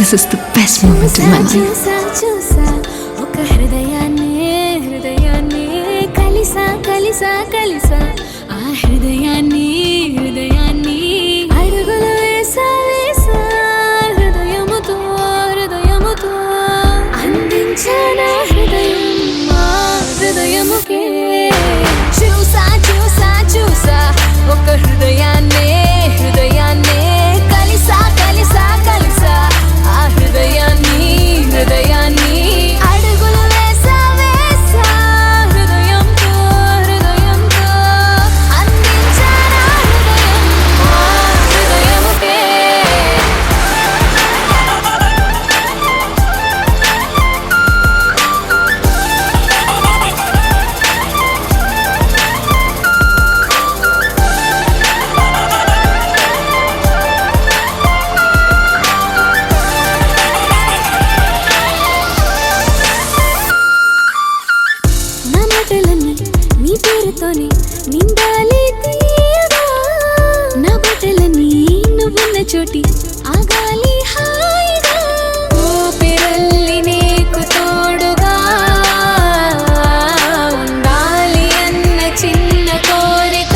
This is the best moment in my life. చూసా ఒక హృదయాన్ని కలిసా ఆ హృదయాన్ని అడుగులు వేసా హృదయముతో అందించానా హృదయముకే చూసా ఒక హృదయాన్ని కలిసా ఆ హృదయాన్ని అడుగులు వేసా హృదయంతో అందించానా హృదయముకే నా మాటలన్నీ నీ పేరుతోనే నిండాలి తీయగా నా బట్టలన్నీ నువ్వున్న చోటి ఆగాలి హాయిగా ఊపిరల్లి నీకు తోడుగా ఉండాలి అన్న చిన్న కోరిక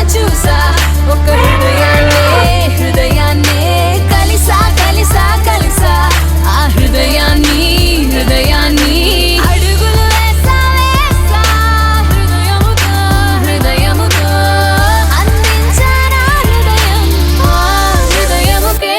చూసా ఒక హృదయాన్ని కలిసా ఆ హృదయాన్ని అడుగులు వేసా హృదయముతో అందించానా హృదయముకే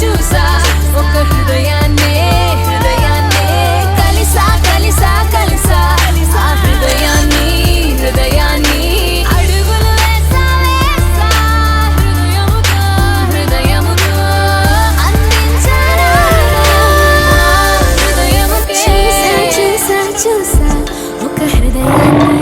చూసా ఒక హృదయాన్ని కలిసా ఆ హృదయాన్ని అడుగులు వేసా హృదయముతో అందించానా హృదయముకే చూసా ఒక హృదయాన్ని